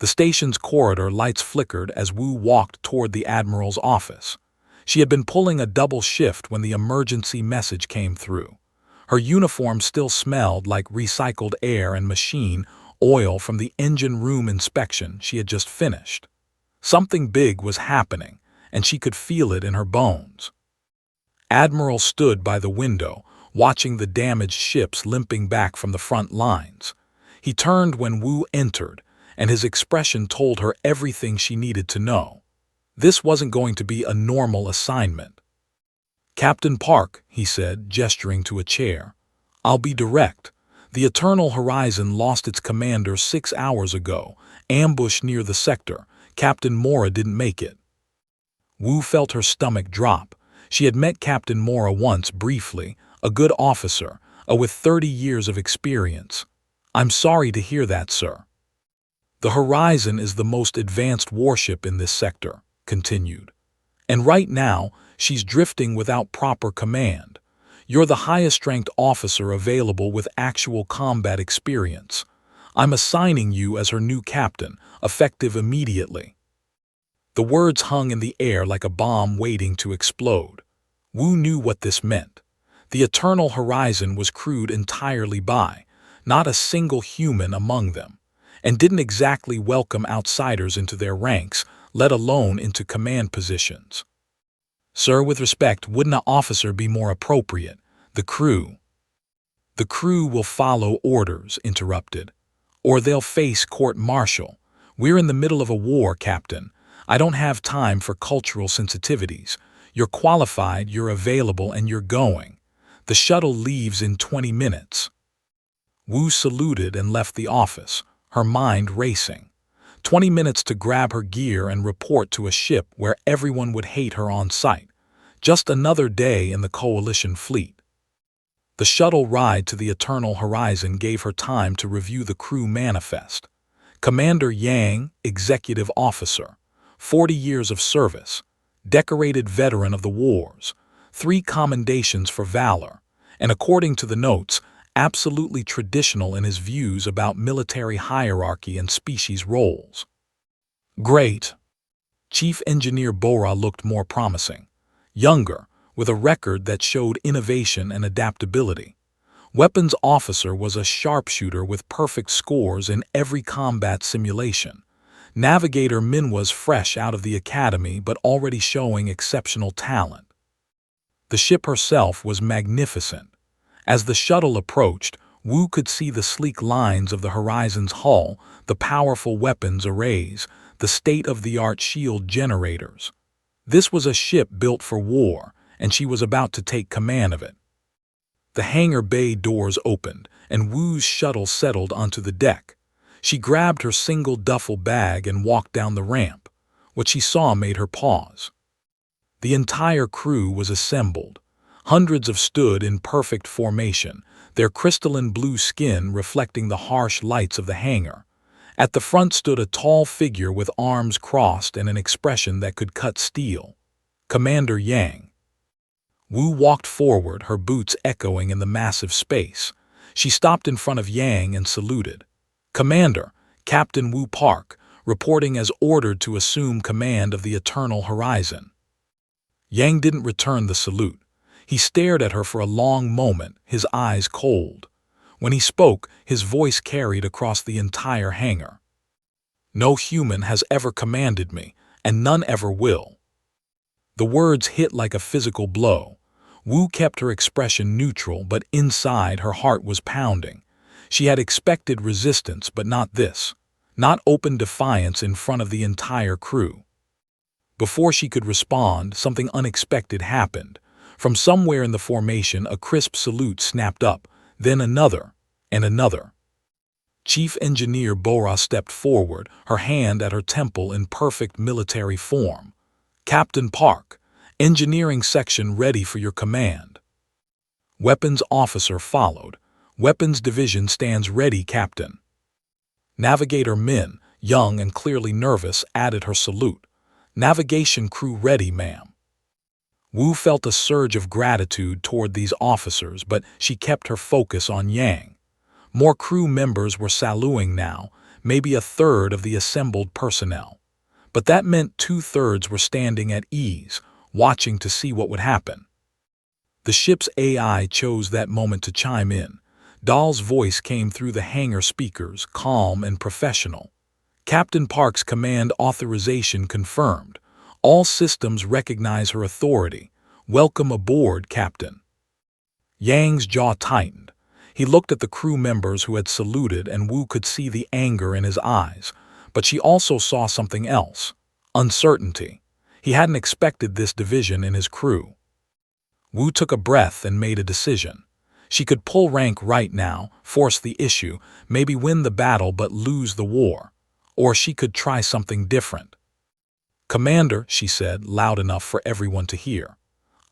The station's corridor lights flickered as Wu walked toward the Admiral's office. She had been pulling a double shift when the emergency message came through. Her uniform still smelled like recycled air and machine oil from the engine room inspection she had just finished. Something big was happening, and she could feel it in her bones. Admiral stood by the window, watching the damaged ships limping back from the front lines. He turned when Wu entered, and his expression told her everything she needed to know. This wasn't going to be a normal assignment. "Captain Park," he said, gesturing to a chair. "I'll be direct. The Eternal Horizon lost its commander 6 hours ago, ambushed near the sector. Captain Mora didn't make it." Wu felt her stomach drop. She had met Captain Mora once briefly, a good officer, with 30 years of experience. "I'm sorry to hear that, sir." "The Horizon is the most advanced warship in this sector," continued. "And right now, she's drifting without proper command. You're the highest-ranked officer available with actual combat experience. I'm assigning you as her new captain, effective immediately." The words hung in the air like a bomb waiting to explode. Wu knew what this meant. The Eternal Horizon was crewed entirely by, not a single human among them, and didn't exactly welcome outsiders into their ranks, let alone into command positions. "Sir, with respect, wouldn't an officer be more appropriate? The crew—" "The crew will follow orders," interrupted. "Or they'll face court-martial. We're in the middle of a war, Captain. I don't have time for cultural sensitivities. You're qualified, you're available, and you're going. The shuttle leaves in 20 minutes. Wu saluted and left the office, her mind racing. 20 minutes to grab her gear and report to a ship where everyone would hate her on sight. Just another day in the Coalition fleet. The shuttle ride to the Eternal Horizon gave her time to review the crew manifest. Commander Yang, executive officer, 40 years of service, decorated veteran of the wars, 3 commendations for valor, and according to the notes, absolutely traditional in his views about military hierarchy and species roles. Great. Chief Engineer Bora looked more promising. Younger, with a record that showed innovation and adaptability. Weapons officer was a sharpshooter with perfect scores in every combat simulation. Navigator Min was fresh out of the academy but already showing exceptional talent. The ship herself was magnificent. As the shuttle approached, Wu could see the sleek lines of the Horizon's hull, the powerful weapons arrays, the state-of-the-art shield generators. This was a ship built for war, and she was about to take command of it. The hangar bay doors opened, and Wu's shuttle settled onto the deck. She grabbed her single duffel bag and walked down the ramp. What she saw made her pause. The entire crew was assembled. Hundreds of stood in perfect formation, their crystalline blue skin reflecting the harsh lights of the hangar. At the front stood a tall figure with arms crossed and an expression that could cut steel. Commander Yang. Wu walked forward, her boots echoing in the massive space. She stopped in front of Yang and saluted. "Commander, Captain Wu Park, reporting as ordered to assume command of the Eternal Horizon." Yang didn't return the salute. He stared at her for a long moment, his eyes cold. When he spoke, his voice carried across the entire hangar. "No human has ever commanded me, and none ever will." The words hit like a physical blow. Wu kept her expression neutral, but inside her heart was pounding. She had expected resistance, but not this. Not open defiance in front of the entire crew. Before she could respond, something unexpected happened. From somewhere in the formation, a crisp salute snapped up, then another, and another. Chief Engineer Bora stepped forward, her hand at her temple in perfect military form. "Captain Park, Engineering Section ready for your command." Weapons Officer followed. "Weapons Division stands ready, Captain." Navigator Min, young and clearly nervous, added her salute. "Navigation crew ready, ma'am." Wu felt a surge of gratitude toward these officers, but she kept her focus on Yang. More crew members were saluting now, maybe a third of the assembled personnel. But that meant two-thirds were standing at ease, watching to see what would happen. The ship's AI chose that moment to chime in. Dahl's voice came through the hangar speakers, calm and professional. Captain Park's command authorization confirmed. All systems recognize her authority. Welcome aboard, Captain. Yang's jaw tightened. He looked at the crew members who had saluted, and Wu could see the anger in his eyes. But she also saw something else. Uncertainty. He hadn't expected this division in his crew. Wu took a breath and made a decision. She could pull rank right now, force the issue, maybe win the battle but lose the war. Or she could try something different. Commander, she said, loud enough for everyone to hear.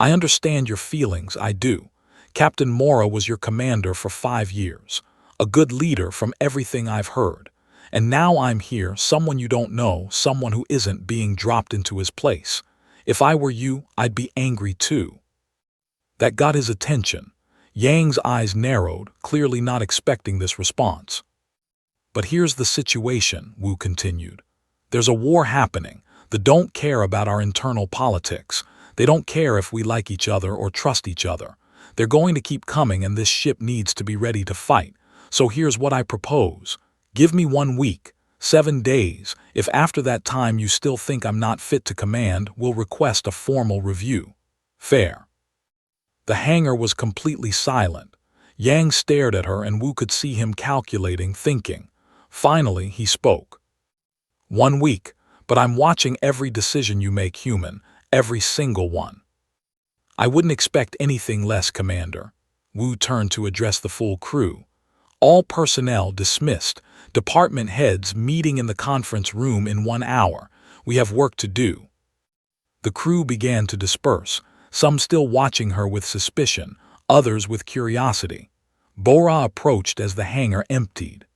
I understand your feelings, I do. Captain Mora was your commander for 5 years. A good leader from everything I've heard. And now I'm here, someone you don't know, someone who isn't being dropped into his place. If I were you, I'd be angry too. That got his attention. Yang's eyes narrowed, clearly not expecting this response. But here's the situation, Wu continued. There's a war happening. They don't care about our internal politics. They don't care if we like each other or trust each other. They're going to keep coming, and this ship needs to be ready to fight. So here's what I propose. Give me 1 week, 7 days. If after that time you still think I'm not fit to command, we'll request a formal review. Fair. The hangar was completely silent. Yang stared at her, and Wu could see him calculating, thinking. Finally, he spoke. 1 week, but I'm watching every decision you make, human, every single one. I wouldn't expect anything less, Commander. Wu turned to address the full crew. All personnel dismissed, department heads meeting in the conference room in 1 hour. We have work to do. The crew began to disperse, some still watching her with suspicion, others with curiosity. Bora approached as the hangar emptied.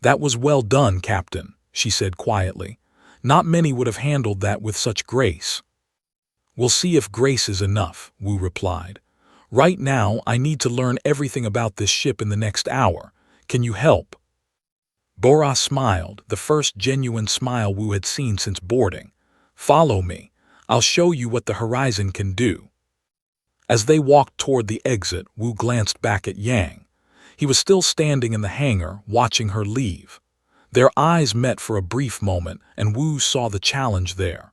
That was well done, Captain, she said quietly. Not many would have handled that with such grace. We'll see if grace is enough, Wu replied. Right now, I need to learn everything about this ship in the next hour. Can you help? Bora smiled, the first genuine smile Wu had seen since boarding. Follow me. I'll show you what the horizon can do. As they walked toward the exit, Wu glanced back at Yang. He was still standing in the hangar, watching her leave. Their eyes met for a brief moment, and Wu saw the challenge there.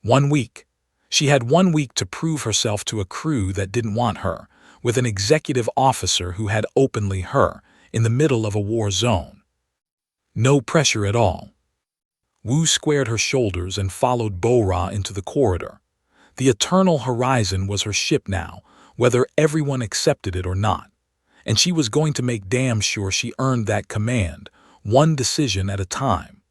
1 week. She had 1 week to prove herself to a crew that didn't want her, with an executive officer who had openly her, in the middle of a war zone. No pressure at all. Wu squared her shoulders and followed Bora into the corridor. The eternal horizon was her ship now, whether everyone accepted it or not. And she was going to make damn sure she earned that command, one decision at a time.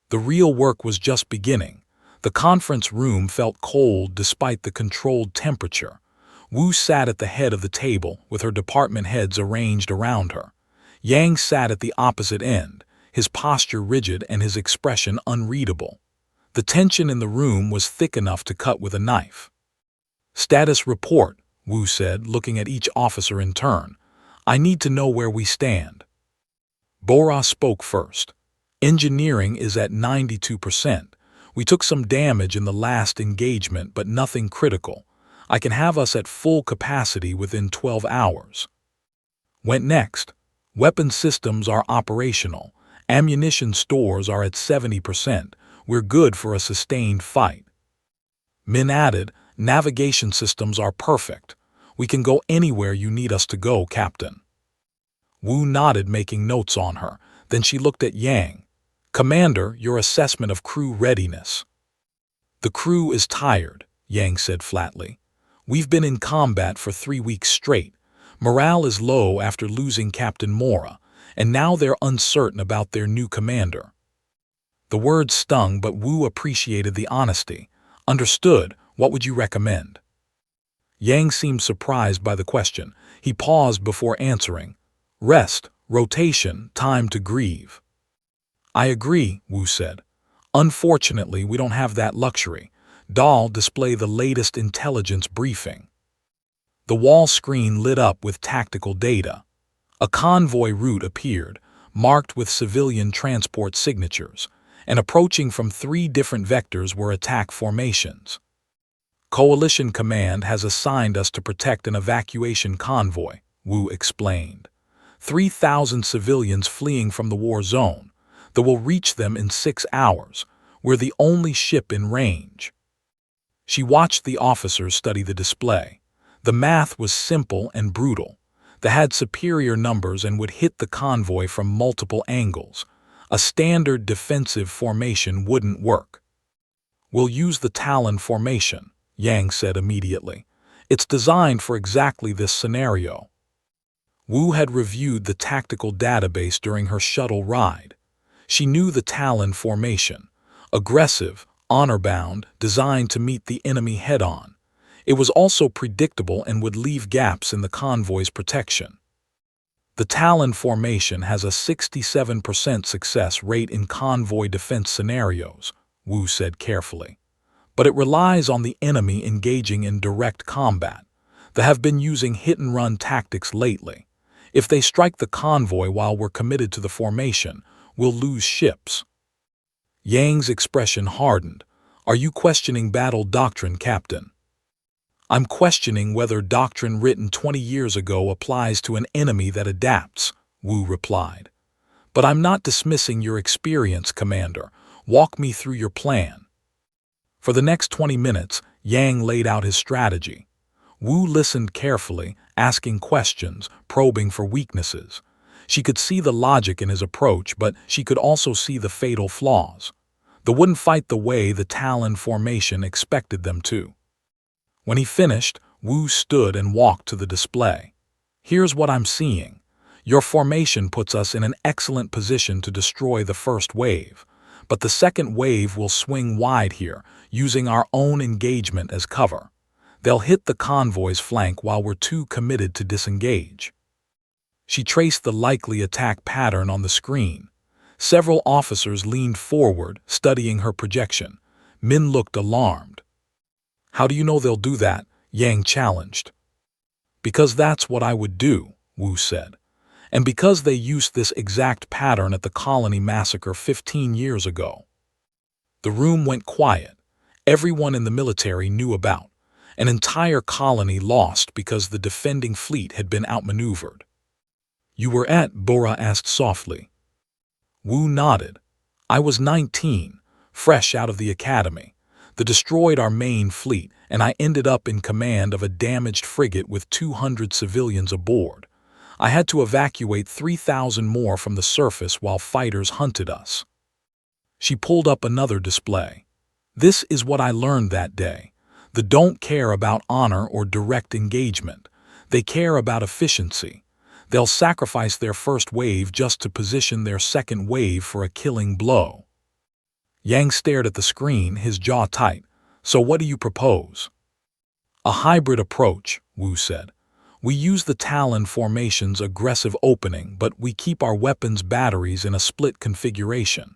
The real work was just beginning. The conference room felt cold despite the controlled temperature. Wu sat at the head of the table, with her department heads arranged around her. Yang sat at the opposite end, his posture rigid and his expression unreadable. The tension in the room was thick enough to cut with a knife. Status report, Wu said, looking at each officer in turn. I need to know where we stand. Bora spoke first. Engineering is at 92%. We took some damage in the last engagement, but nothing critical. I can have us at full capacity within 12 hours. Went next. Weapon systems are operational. Ammunition stores are at 70%. We're good for a sustained fight. Min added, navigation systems are perfect. We can go anywhere you need us to go, Captain. Wu nodded, making notes on her. Then she looked at Yang. Commander, your assessment of crew readiness. The crew is tired, Yang said flatly. We've been in combat for 3 weeks straight. Morale is low after losing Captain Mora, and now they're uncertain about their new commander. The words stung, but Wu appreciated the honesty. Understood. What would you recommend? Yang seemed surprised by the question. He paused before answering. Rest, rotation, time to grieve. I agree, Wu said. Unfortunately, we don't have that luxury. Dahl display the latest intelligence briefing. The wall screen lit up with tactical data. A convoy route appeared. marked with civilian transport signatures, and approaching from 3 different vectors were attack formations. Coalition Command has assigned us to protect an evacuation convoy, Wu explained. 3,000 civilians fleeing from the war zone, that will reach them in 6 hours. We're the only ship in range. She watched the officers study the display. The math was simple and brutal. They had superior numbers and would hit the convoy from multiple angles. A standard defensive formation wouldn't work. We'll use the Talon formation, Yang said immediately. It's designed for exactly this scenario. Wu had reviewed the tactical database during her shuttle ride. She knew the Talon formation, aggressive, honor-bound, designed to meet the enemy head-on. It was also predictable and would leave gaps in the convoy's protection. The Talon formation has a 67% success rate in convoy defense scenarios, Wu said carefully. But it relies on the enemy engaging in direct combat. They have been using hit-and-run tactics lately. If they strike the convoy while we're committed to the formation, we'll lose ships. Yang's expression hardened. Are you questioning battle doctrine, Captain? I'm questioning whether doctrine written 20 years ago applies to an enemy that adapts, Wu replied. But I'm not dismissing your experience, Commander. Walk me through your plan. For the next 20 minutes, Yang laid out his strategy. Wu listened carefully, asking questions, probing for weaknesses. She could see the logic in his approach, but she could also see the fatal flaws. They wouldn't fight the way the Talon formation expected them to. When he finished, Wu stood and walked to the display. Here's what I'm seeing. Your formation puts us in an excellent position to destroy the first wave, but the second wave will swing wide here, using our own engagement as cover. They'll hit the convoy's flank while we're too committed to disengage. She traced the likely attack pattern on the screen. Several officers leaned forward, studying her projection. Min looked alarmed. How do you know they'll do that? Yang challenged. Because that's what I would do, Wu said. And because they used this exact pattern at the colony massacre 15 years ago. The room went quiet. Everyone in the military knew about. An entire colony lost because the defending fleet had been outmaneuvered. You were at, Bora asked softly. Wu nodded. I was 19, fresh out of the academy. They destroyed our main fleet, and I ended up in command of a damaged frigate with 200 civilians aboard. I had to evacuate 3,000 more from the surface while fighters hunted us. She pulled up another display. This is what I learned that day. They don't care about honor or direct engagement. They care about efficiency. They'll sacrifice their first wave just to position their second wave for a killing blow. Yang stared at the screen, his jaw tight. So what do you propose? A hybrid approach, Wu said. We use the Talon formation's aggressive opening, but we keep our weapons batteries in a split configuration.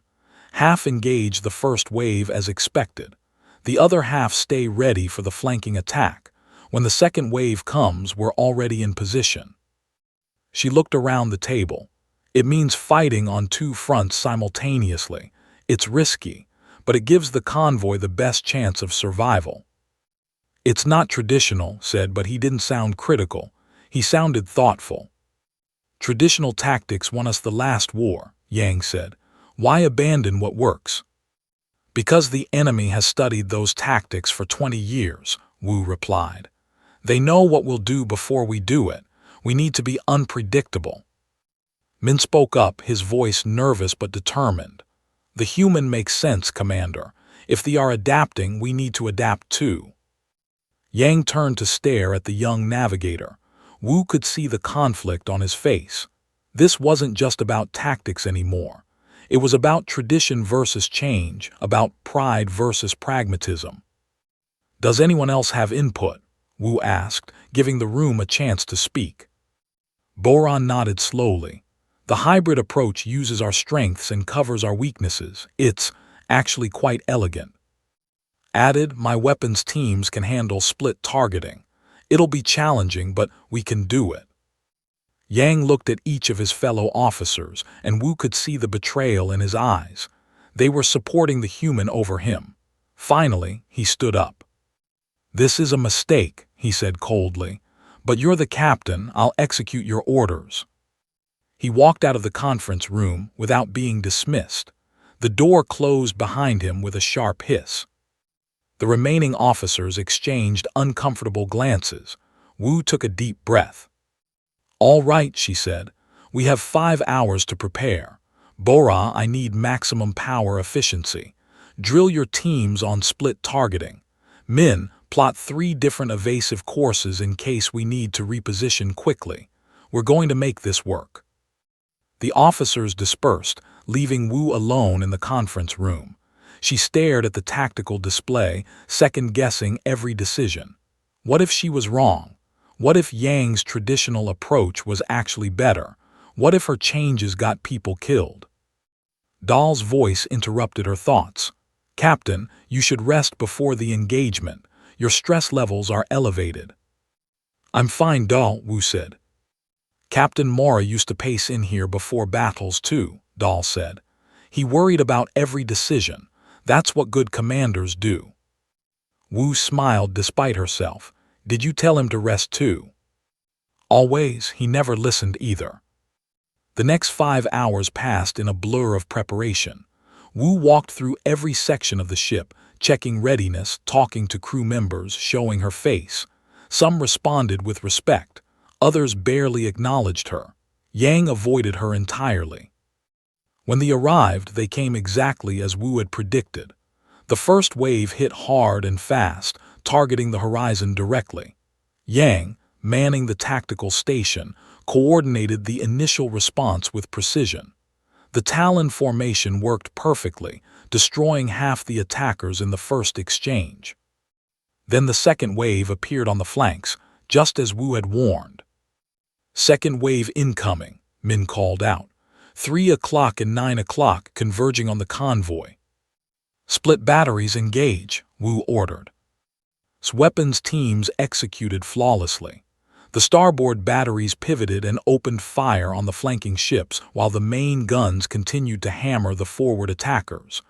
Half engage the first wave as expected. The other half stay ready for the flanking attack. When the second wave comes, we're already in position. She looked around the table. It means fighting on 2 fronts simultaneously. It's risky, but it gives the convoy the best chance of survival. It's not traditional, said, but he didn't sound critical. He sounded thoughtful. Traditional tactics won us the last war, Yang said. Why abandon what works? Because the enemy has studied those tactics for 20 years, Wu replied. They know what we'll do before we do it. We need to be unpredictable. Min spoke up, his voice nervous but determined. The human makes sense, Commander. If they are adapting, we need to adapt too. Yang turned to stare at the young navigator. Wu could see the conflict on his face. This wasn't just about tactics anymore. It was about tradition versus change, about pride versus pragmatism. Does anyone else have input? Wu asked, giving the room a chance to speak. Boran nodded slowly. The hybrid approach uses our strengths and covers our weaknesses. It's actually quite elegant. Added, my weapons teams can handle split targeting. It'll be challenging, but we can do it. Yang looked at each of his fellow officers, and Wu could see the betrayal in his eyes. They were supporting the human over him. Finally, he stood up. "This is a mistake," he said coldly. "But you're the captain, I'll execute your orders." He walked out of the conference room without being dismissed. The door closed behind him with a sharp hiss. The remaining officers exchanged uncomfortable glances. Wu took a deep breath. "All right," she said. "We have 5 hours to prepare. Bora, I need maximum power efficiency. Drill your teams on split targeting. Min, plot 3 different evasive courses in case we need to reposition quickly. We're going to make this work." The officers dispersed, leaving Wu alone in the conference room. She stared at the tactical display, second-guessing every decision. What if she was wrong? What if Yang's traditional approach was actually better? What if her changes got people killed? Dahl's voice interrupted her thoughts. "Captain, you should rest before the engagement. Your stress levels are elevated." "I'm fine, Dahl," Wu said. "Captain Mora used to pace in here before battles too," Dahl said. "He worried about every decision. That's what good commanders do." Wu smiled despite herself. "Did you tell him to rest too?" "Always. He never listened either." The next 5 hours passed in a blur of preparation. Wu walked through every section of the ship, checking readiness, talking to crew members, showing her face. Some responded with respect. Others barely acknowledged her. Yang avoided her entirely. When they arrived, they came exactly as Wu had predicted. The first wave hit hard and fast, targeting the horizon directly. Yang, manning the tactical station, coordinated the initial response with precision. The Talon formation worked perfectly, destroying half the attackers in the first exchange. Then the second wave appeared on the flanks, just as Wu had warned. "Second wave incoming," Min called out. 3 o'clock and 9 o'clock converging on the convoy. "Split batteries engage," Wu ordered. Weapons teams executed flawlessly. The starboard batteries pivoted and opened fire on the flanking ships while the main guns continued to hammer the forward attackers.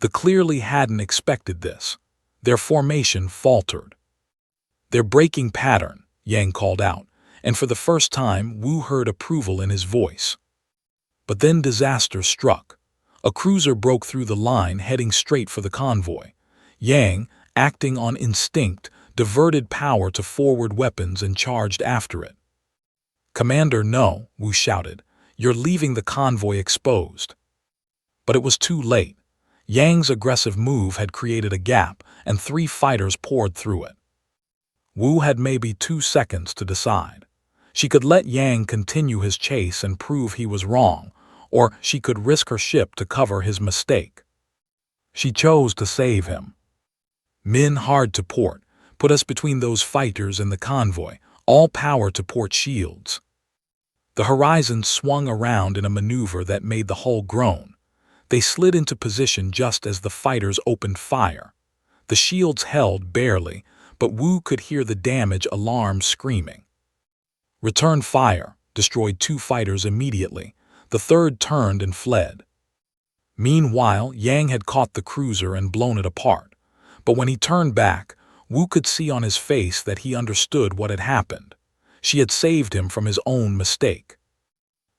They clearly hadn't expected this. Their formation faltered. "They're breaking pattern," Yang called out, and for the first time Wu heard approval in his voice. But then disaster struck. A cruiser broke through the line heading straight for the convoy. Yang, acting on instinct, diverted power to forward weapons and charged after it. "Commander, no," Wu shouted. "You're leaving the convoy exposed." But it was too late. Yang's aggressive move had created a gap, and 3 fighters poured through it. Wu had maybe 2 seconds to decide. She could let Yang continue his chase and prove he was wrong, or she could risk her ship to cover his mistake. She chose to save him. "Min, hard to port. Put us between those fighters and the convoy. All power to port shields." The horizon swung around in a maneuver that made the hull groan. They slid into position just as the fighters opened fire. The shields held barely, but Wu could hear the damage alarm screaming. "Return fire," destroyed 2 fighters immediately. The third turned and fled. Meanwhile, Yang had caught the cruiser and blown it apart. But when he turned back, Wu could see on his face that he understood what had happened. She had saved him from his own mistake.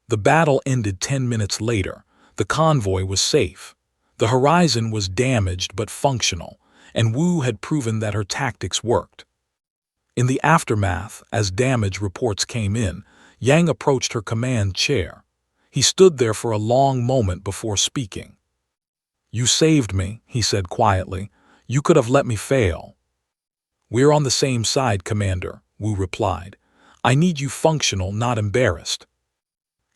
The battle ended 10 minutes later. The convoy was safe. The horizon was damaged but functional, and Wu had proven that her tactics worked. In the aftermath, as damage reports came in, Yang approached her command chair. He stood there for a long moment before speaking. "You saved me," he said quietly. "You could have let me fail." "We're on the same side, Commander," Wu replied. "I need you functional, not embarrassed."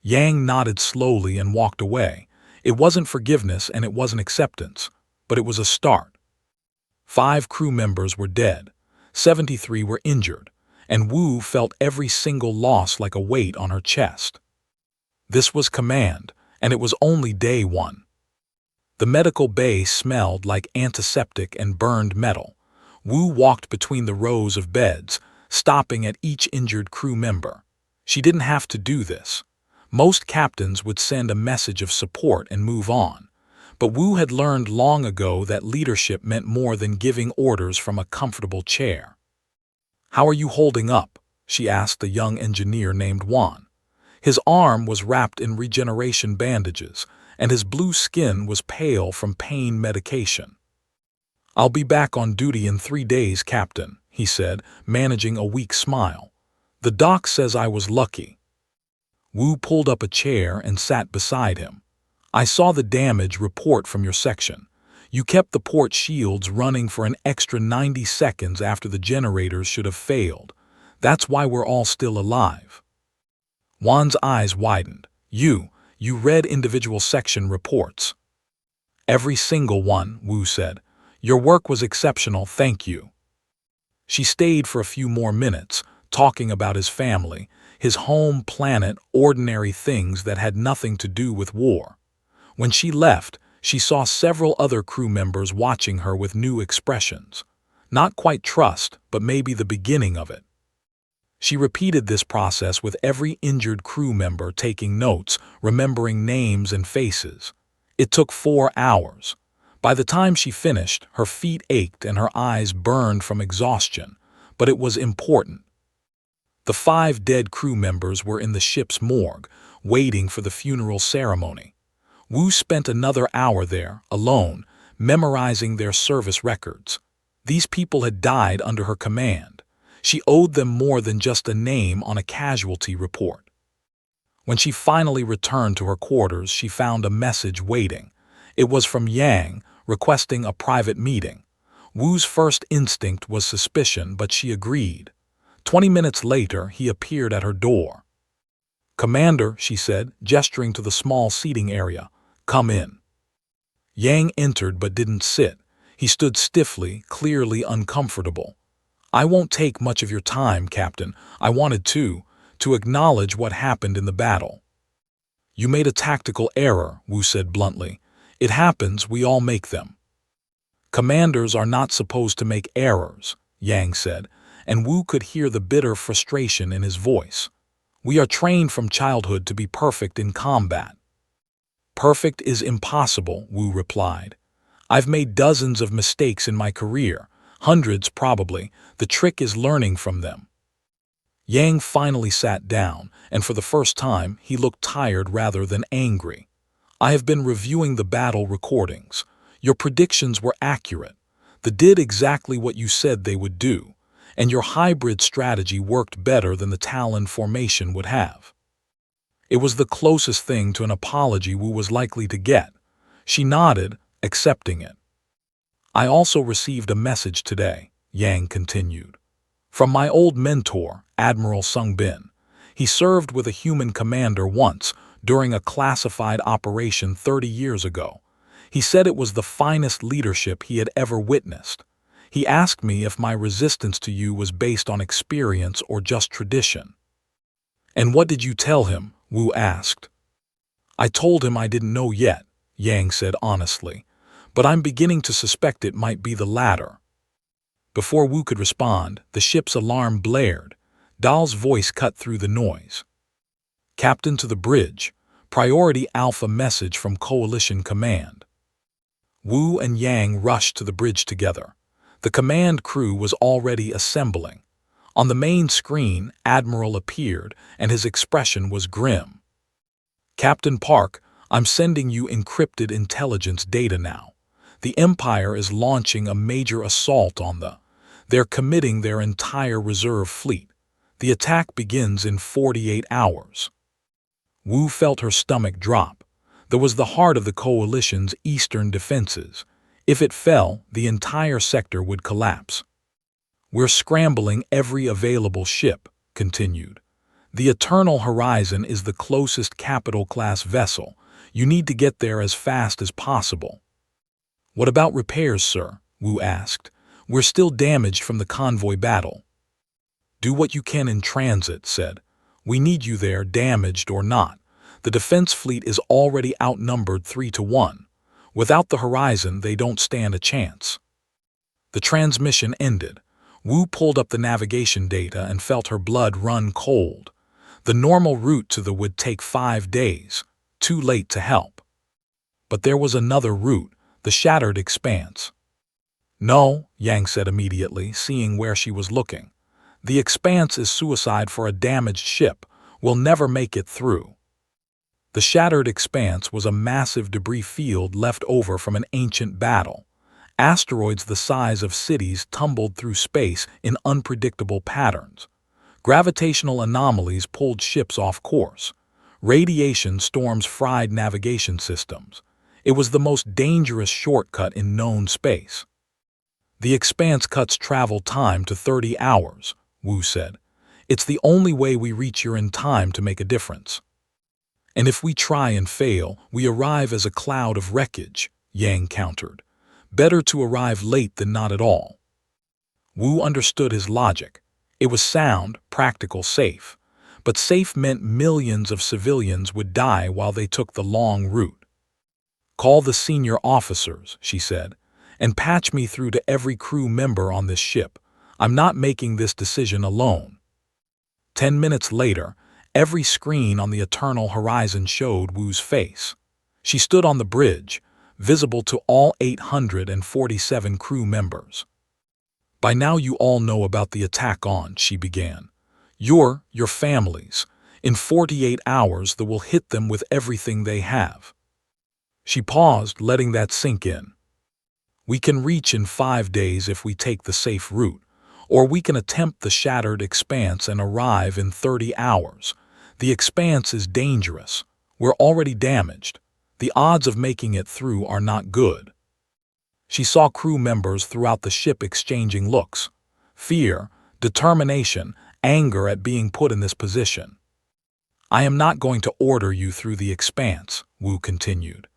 Yang nodded slowly and walked away. It wasn't forgiveness and it wasn't acceptance, but it was a start. 5 crew members were dead, 73 were injured, and Wu felt every single loss like a weight on her chest. This was command, and it was only day 1. The medical bay smelled like antiseptic and burned metal. Wu walked between the rows of beds, stopping at each injured crew member. She didn't have to do this. Most captains would send a message of support and move on. But Wu had learned long ago that leadership meant more than giving orders from a comfortable chair. "How are you holding up?" she asked a young engineer named Juan. His arm was wrapped in regeneration bandages, and his blue skin was pale from pain medication. "I'll be back on duty in 3 days, Captain," he said, managing a weak smile. "The doc says I was lucky." Wu pulled up a chair and sat beside him. "I saw the damage report from your section. You kept the port shields running for an extra 90 seconds after the generators should have failed. That's why we're all still alive." Juan's eyes widened. You read individual section reports." "Every single one," Wu said. "Your work was exceptional, thank you." She stayed for a few more minutes, talking about his family, his home planet, ordinary things that had nothing to do with war. When she left, she saw several other crew members watching her with new expressions. Not quite trust, but maybe the beginning of it. She repeated this process with every injured crew member, taking notes, remembering names and faces. It took 4 hours. By the time she finished, her feet ached and her eyes burned from exhaustion, but it was important. The 5 dead crew members were in the ship's morgue, waiting for the funeral ceremony. Wu spent another hour there, alone, memorizing their service records. These people had died under her command. She owed them more than just a name on a casualty report. When she finally returned to her quarters, she found a message waiting. It was from Yang, requesting a private meeting. Wu's first instinct was suspicion, but she agreed. 20 minutes later, he appeared at her door. "Commander," she said, gesturing to the small seating area, "come in." Yang entered but didn't sit. He stood stiffly, clearly uncomfortable. "I won't take much of your time, Captain. I wanted to acknowledge what happened in the battle." "You made a tactical error," Wu said bluntly. "It happens, we all make them." "Commanders are not supposed to make errors," Yang said, and Wu could hear the bitter frustration in his voice. "We are trained from childhood to be perfect in combat." "Perfect is impossible," Wu replied. "I've made dozens of mistakes in my career, hundreds probably. The trick is learning from them." Yang finally sat down, and for the first time, he looked tired rather than angry. "I have been reviewing the battle recordings. Your predictions were accurate. They did exactly what you said they would do, and your hybrid strategy worked better than the Talon formation would have." It was the closest thing to an apology Wu was likely to get. She nodded, accepting it. "I also received a message today," Yang continued, "from my old mentor, Admiral Sung Bin. He served with a human commander once, during a classified operation 30 years ago. He said it was the finest leadership he had ever witnessed. He asked me if my resistance to you was based on experience or just tradition." "And what did you tell him?" Wu asked. "I told him I didn't know yet," Yang said honestly, "but I'm beginning to suspect it might be the latter." Before Wu could respond, the ship's alarm blared. Dahl's voice cut through the noise. "Captain to the bridge. Priority Alpha message from Coalition Command." Wu and Yang rushed to the bridge together. The command crew was already assembling. On the main screen, Admiral appeared, and his expression was grim. "Captain Park, I'm sending you encrypted intelligence data now. The Empire is launching a major assault on They're committing their entire reserve fleet. The attack begins in 48 hours. Wu felt her stomach drop. There was the heart of the Coalition's eastern defenses. If it fell, the entire sector would collapse. "We're scrambling every available ship," continued. "The Eternal Horizon is the closest capital-class vessel. You need to get there as fast as possible." "What about repairs, sir?" Wu asked. "We're still damaged from the convoy battle." "Do what you can in transit," said. "We need you there, damaged or not. The defense fleet is already outnumbered 3-1. Without the Horizon, they don't stand a chance." The transmission ended. Wu pulled up the navigation data and felt her blood run cold. The normal route to the would take 5 days. Too late to help. But there was another route, the Shattered Expanse. No, Yang said immediately, seeing where she was looking. The Expanse is suicide for a damaged ship. We'll never make it through. The Shattered Expanse was a massive debris field left over from an ancient battle. Asteroids the size of cities tumbled through space in unpredictable patterns. Gravitational anomalies pulled ships off course. Radiation storms fried navigation systems. It was the most dangerous shortcut in known space. The Expanse cuts travel time to 30 hours, Wu said. It's the only way we reach here in time to make a difference. And if we try and fail, we arrive as a cloud of wreckage, Yang countered. Better to arrive late than not at all. Wu understood his logic. It was sound, practical, safe. But safe meant millions of civilians would die while they took the long route. Call the senior officers, she said, and patch me through to every crew member on this ship. I'm not making this decision alone. 10 minutes later, every screen on the eternal horizon showed Wu's face. She stood on the bridge, visible to all 847 crew members. By now you all know about the attack on, she began. Your families. In 48 hours they will hit them with everything they have. She paused, letting that sink in. We can reach in 5 days if we take the safe route, or we can attempt the Shattered Expanse and arrive in 30 hours. The Expanse is dangerous. We're already damaged. The odds of making it through are not good. She saw crew members throughout the ship exchanging looks. Fear, determination, anger at being put in this position. I am not going to order you through the Expanse, Wu continued.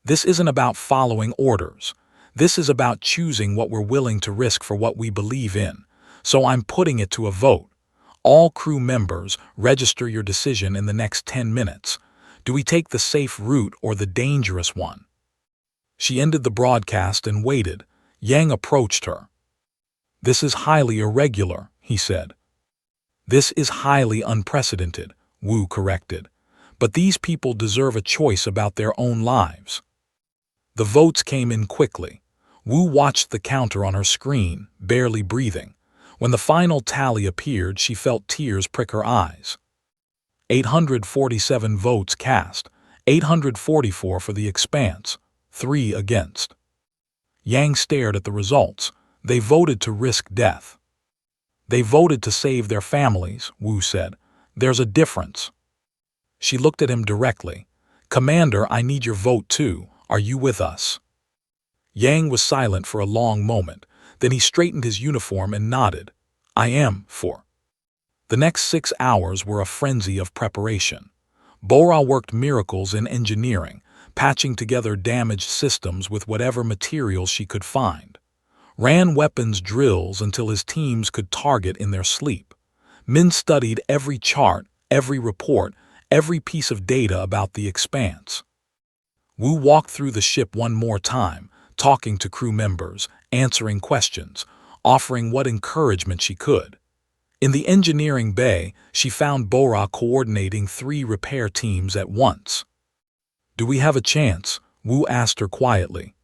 This isn't about following orders. This is about choosing what we're willing to risk for what we believe in. So I'm putting it to a vote. All crew members, register your decision in the next 10 minutes. Do we take the safe route or the dangerous one? She ended the broadcast and waited. Yang approached her. This is highly irregular, he said. This is highly unprecedented, Wu corrected. But these people deserve a choice about their own lives. The votes came in quickly. Wu watched the counter on her screen, barely breathing. When the final tally appeared, she felt tears prick her eyes. 847 votes cast, 844 for the Expanse, 3 against. Yang stared at the results. They voted to risk death. They voted to save their families, Wu said. There's a difference. She looked at him directly. Commander, I need your vote too. Are you with us? Yang was silent for a long moment. Then he straightened his uniform and nodded. I am for. The next 6 hours were a frenzy of preparation. Bora worked miracles in engineering, patching together damaged systems with whatever materials she could find. Ran weapons drills until his teams could target in their sleep. Min studied every chart, every report, every piece of data about the Expanse. Wu walked through the ship one more time, talking to crew members, answering questions, offering what encouragement she could. In the engineering bay, she found Bora coordinating 3 repair teams at once. Do we have a chance? Wu asked her quietly.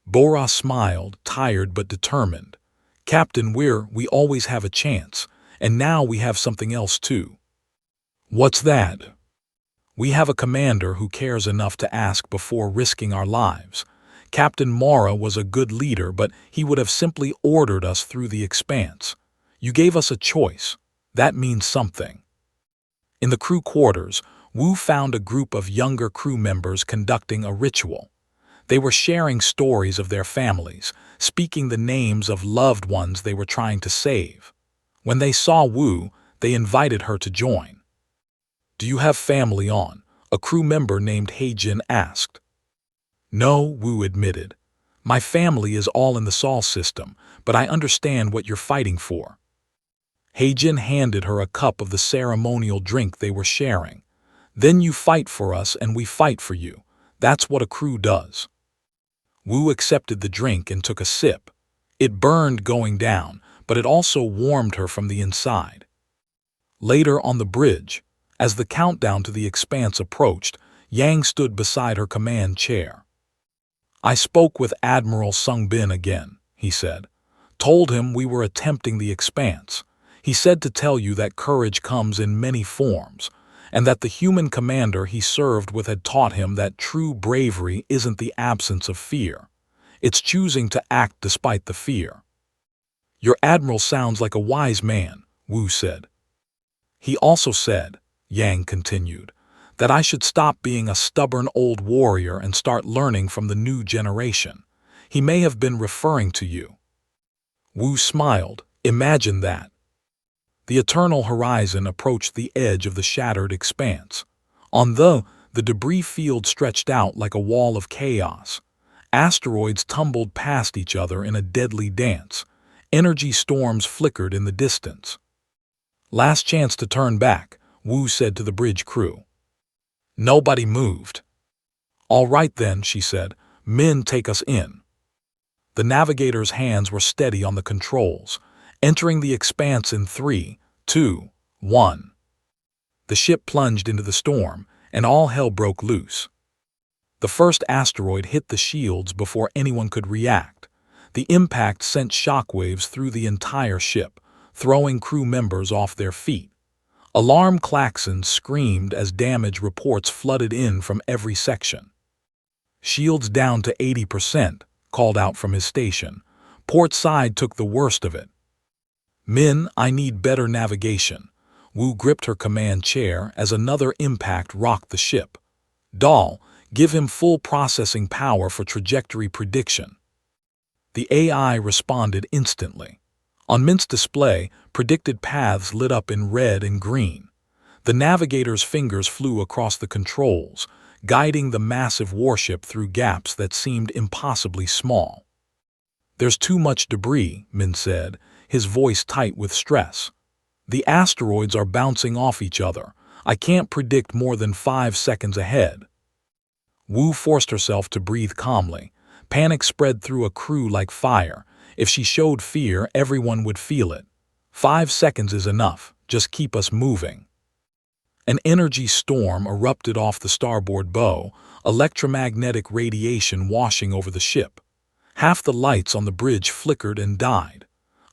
Bora smiled, tired but determined. Captain, we always have a chance, and now we have something else too. What's that? We have a commander who cares enough to ask before risking our lives. Captain Mara was a good leader, but he would have simply ordered us through the Expanse. You gave us a choice. That means something. In the crew quarters, Wu found a group of younger crew members conducting a ritual. They were sharing stories of their families, speaking the names of loved ones they were trying to save. When they saw Wu, they invited her to join. Do you have family on? A crew member named Heijin asked. No, Wu admitted. My family is all in the Sol system, but I understand what you're fighting for. Heijin handed her a cup of the ceremonial drink they were sharing. Then you fight for us and we fight for you. That's what a crew does. Wu accepted the drink and took a sip. It burned going down, but it also warmed her from the inside. Later on the bridge, As the countdown to the expanse approached, Yang stood beside her command chair. "I spoke with Admiral Sung Bin again," he said. "Told him we were attempting the expanse. He said to tell you that courage comes in many forms, and that the human commander he served with had taught him that true bravery isn't the absence of fear. It's choosing to act despite the fear." "Your admiral sounds like a wise man," Wu said. "He also said," Yang continued, "that I should stop being a stubborn old warrior and start learning from the new generation. He may have been referring to you." Wu smiled. "Imagine that." The eternal horizon approached the edge of the shattered expanse. On the debris field stretched out like a wall of chaos. Asteroids tumbled past each other in a deadly dance. Energy storms flickered in the distance. "Last chance to turn back," Wu said to the bridge crew. Nobody moved. "All right then," she said. "Men, take us in." The navigator's hands were steady on the controls, entering the expanse in 3, 2, 1. The ship plunged into the storm, and all hell broke loose. The first asteroid hit the shields before anyone could react. The impact sent shockwaves through the entire ship, throwing crew members off their feet. Alarm klaxons screamed as damage reports flooded in from every section. "Shields down to 80%, called out from his station. Port side took the worst of it. "Men, I need better navigation." Wu gripped her command chair as another impact rocked the ship. "Dahl, give him full processing power for trajectory prediction." The AI responded instantly. On Mint's display, predicted paths lit up in red and green. The navigator's fingers flew across the controls, guiding the massive warship through gaps that seemed impossibly small. "There's too much debris," Mint said, his voice tight with stress. "The asteroids are bouncing off each other. I can't predict more than 5 seconds ahead." Wu forced herself to breathe calmly. Panic spread through a crew like fire. If she showed fear, everyone would feel it. 5 seconds is enough. Just keep us moving." An energy storm erupted off the starboard bow, electromagnetic radiation washing over the ship. Half the lights on the bridge flickered and died.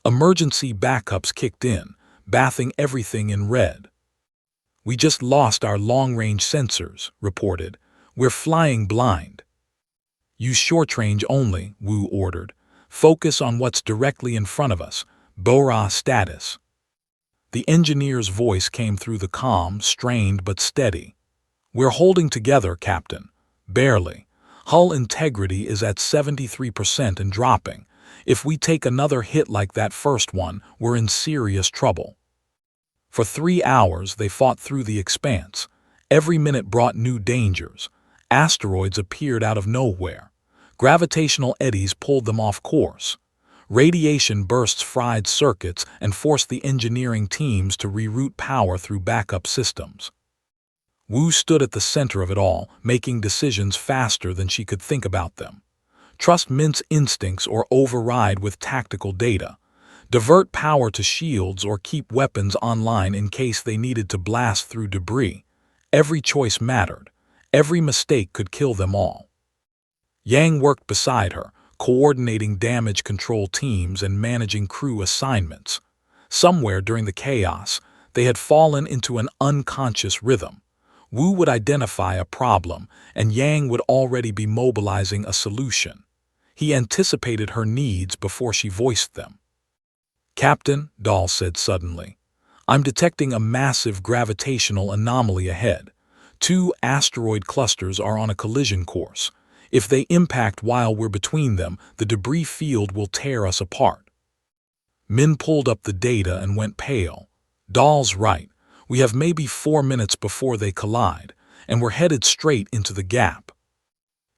Emergency backups kicked in, bathing everything in red. "We just lost our long-range sensors," reported. "We're flying blind." "Use short-range only," Wu ordered. "Focus on what's directly in front of us. Bora status." The engineer's voice came through the comm, strained but steady. "We're holding together, Captain. Barely. Hull integrity is at 73% and dropping. If we take another hit like that first one, we're in serious trouble." For 3 hours they fought through the expanse. Every minute brought new dangers. Asteroids appeared out of nowhere. Gravitational eddies pulled them off course. Radiation bursts fried circuits and forced the engineering teams to reroute power through backup systems. Wu stood at the center of it all, making decisions faster than she could think about them. Trust Mint's instincts or override with tactical data. Divert power to shields or keep weapons online in case they needed to blast through debris. Every choice mattered. Every mistake could kill them all. Yang worked beside her, coordinating damage control teams and managing crew assignments. Somewhere during the chaos, they had fallen into an unconscious rhythm. Wu would identify a problem, and Yang would already be mobilizing a solution. He anticipated her needs before she voiced them. "Captain," Dahl said suddenly, "I'm detecting a massive gravitational anomaly ahead. 2 asteroid clusters are on a collision course. If they impact while we're between them, the debris field will tear us apart." Min pulled up the data and went pale. "Dahl's right. We have maybe 4 minutes before they collide, and we're headed straight into the gap."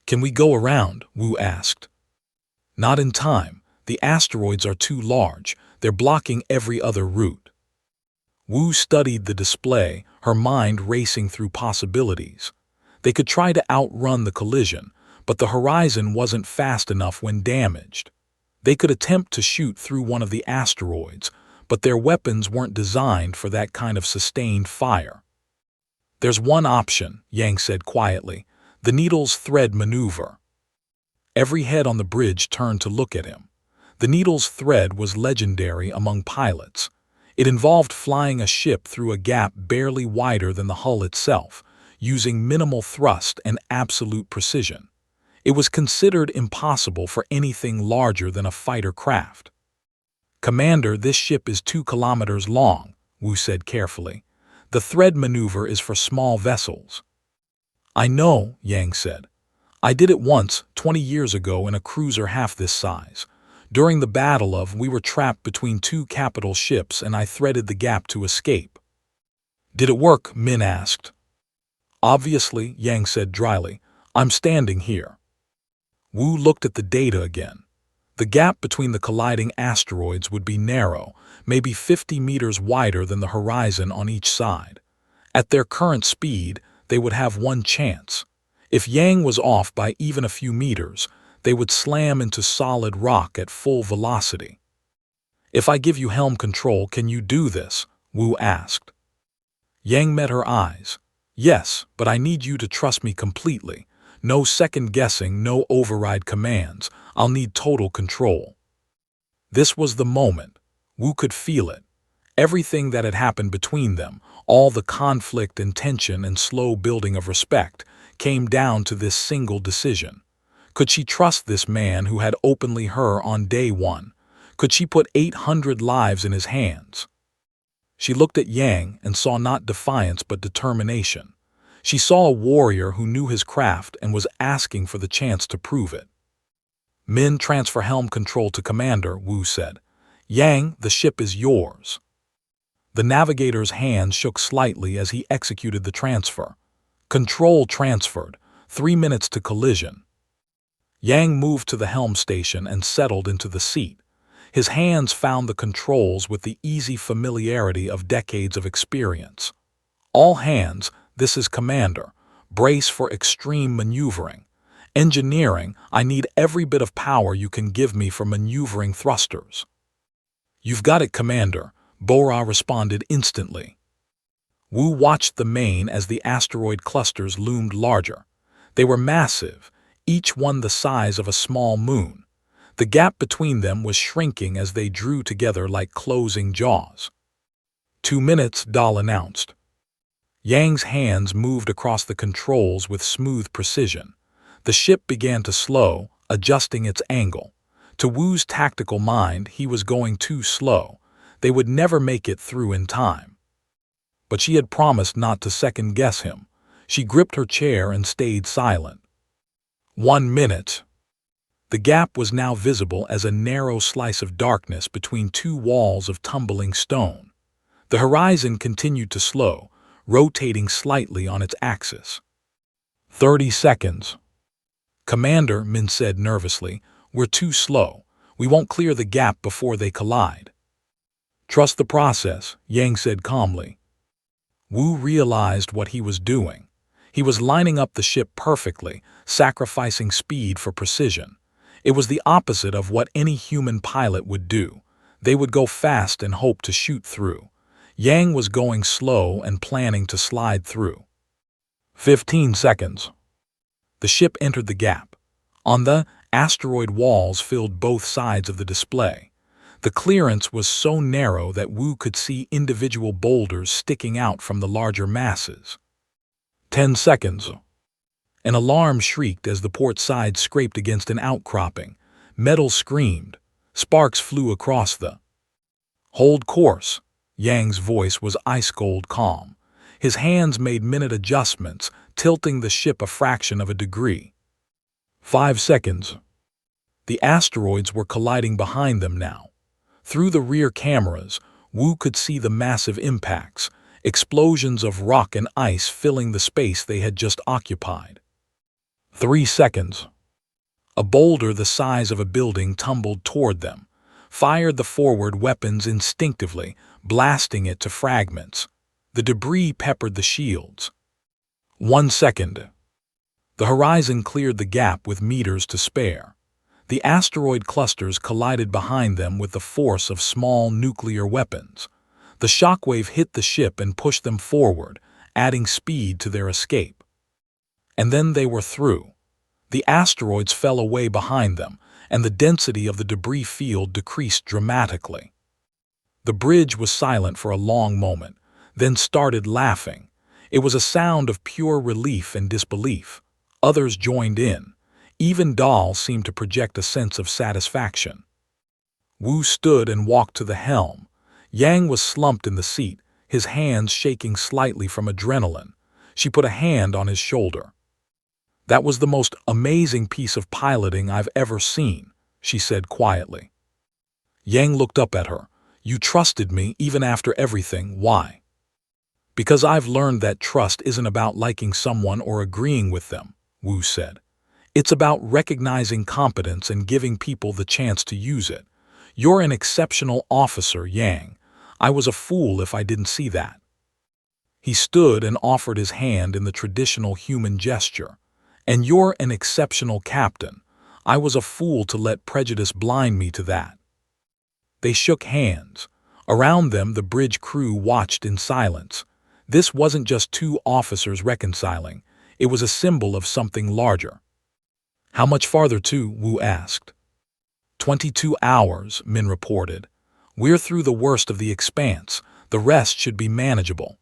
"Can we go around?" Wu asked. "Not in time. The asteroids are too large. They're blocking every other route." Wu studied the display, her mind racing through possibilities. They could try to outrun the collision, but the horizon wasn't fast enough when damaged. They could attempt to shoot through one of the asteroids, but their weapons weren't designed for that kind of sustained fire. There's one option, Yang said quietly, the needle's thread maneuver. Every head on the bridge turned to look at him. The needle's thread was legendary among pilots. It involved flying a ship through a gap barely wider than the hull itself, using minimal thrust and absolute precision. It was considered impossible for anything larger than a fighter craft. "Commander, this ship is 2 kilometers long," Wu said carefully. "The thread maneuver is for small vessels." "I know," Yang said. "I did it once, 20 years ago, in a cruiser half this size. During the Battle of, we were trapped between 2 capital ships and I threaded the gap to escape." "Did it work?" Min asked. "Obviously," Yang said dryly. "I'm standing here." Wu looked at the data again. The gap between the colliding asteroids would be narrow, maybe 50 meters wider than the horizon on each side. At their current speed, they would have one chance. If Yang was off by even a few meters, they would slam into solid rock at full velocity. "If I give you helm control, can you do this?" Wu asked. Yang met her eyes. "Yes, but I need you to trust me completely. No second guessing, no override commands. I'll need total control." This was the moment. Wu could feel it. Everything that had happened between them, all the conflict and tension and slow building of respect, came down to this single decision. Could she trust this man who had openly her on day one? Could she put 800 lives in his hands? She looked at Yang and saw not defiance but determination. She saw a warrior who knew his craft and was asking for the chance to prove it. "Min, transfer helm control to Commander," Wu said. "Yang, the ship is yours." The navigator's hand shook slightly as he executed the transfer. Control transferred. 3 minutes to collision. Yang moved to the helm station and settled into the seat. His hands found the controls with the easy familiarity of decades of experience. "All hands, this is Commander. Brace for extreme maneuvering. Engineering, I need every bit of power you can give me for maneuvering thrusters." "You've got it, Commander," Bora responded instantly. Wu watched the main as the asteroid clusters loomed larger. They were massive, each one the size of a small moon. The gap between them was shrinking as they drew together like closing jaws. 2 minutes, Dahl announced. Yang's hands moved across the controls with smooth precision. The ship began to slow, adjusting its angle. To Wu's tactical mind, he was going too slow. They would never make it through in time. But she had promised not to second-guess him. She gripped her chair and stayed silent. 1 minute. The gap was now visible as a narrow slice of darkness between 2 walls of tumbling stone. The horizon continued to slow, rotating slightly on its axis. 30 seconds. "Commander," Min said nervously, "we're too slow. We won't clear the gap before they collide." "Trust the process," Yang said calmly. Wu realized what he was doing. He was lining up the ship perfectly, sacrificing speed for precision. It was the opposite of what any human pilot would do. They would go fast and hope to shoot through. Yang was going slow and planning to slide through. 15 seconds. The ship entered the gap. On the asteroid walls filled both sides of the display. The clearance was so narrow that Wu could see individual boulders sticking out from the larger masses. 10 seconds. An alarm shrieked as the port side scraped against an outcropping. Metal screamed. Sparks flew across the. "Hold course." Yang's voice was ice-cold calm. His hands made minute adjustments, tilting the ship a fraction of a degree. 5 seconds. The asteroids were colliding behind them now. Through the rear cameras, Wu could see the massive impacts, explosions of rock and ice filling the space they had just occupied. 3 seconds. A boulder the size of a building tumbled toward them, fired the forward weapons instinctively, blasting it to fragments. The debris peppered the shields. 1 second. The horizon cleared the gap with meters to spare. The asteroid clusters collided behind them with the force of small nuclear weapons. The shockwave hit the ship and pushed them forward, adding speed to their escape. And then they were through. The asteroids fell away behind them, and the density of the debris field decreased dramatically. The bridge was silent for a long moment, then started laughing. It was a sound of pure relief and disbelief. Others joined in. Even Dahl seemed to project a sense of satisfaction. Wu stood and walked to the helm. Yang was slumped in the seat, his hands shaking slightly from adrenaline. She put a hand on his shoulder. "That was the most amazing piece of piloting I've ever seen," she said quietly. Yang looked up at her. "You trusted me even after everything. Why?" "Because I've learned that trust isn't about liking someone or agreeing with them," Wu said. "It's about recognizing competence and giving people the chance to use it. You're an exceptional officer, Yang. I was a fool if I didn't see that." He stood and offered his hand in the traditional human gesture. "And you're an exceptional captain. I was a fool to let prejudice blind me to that." They shook hands. Around them, the bridge crew watched in silence. This wasn't just two officers reconciling. It was a symbol of something larger. "How much farther to?" Wu asked. 22 hours, Min reported. "We're through the worst of the expanse. The rest should be manageable."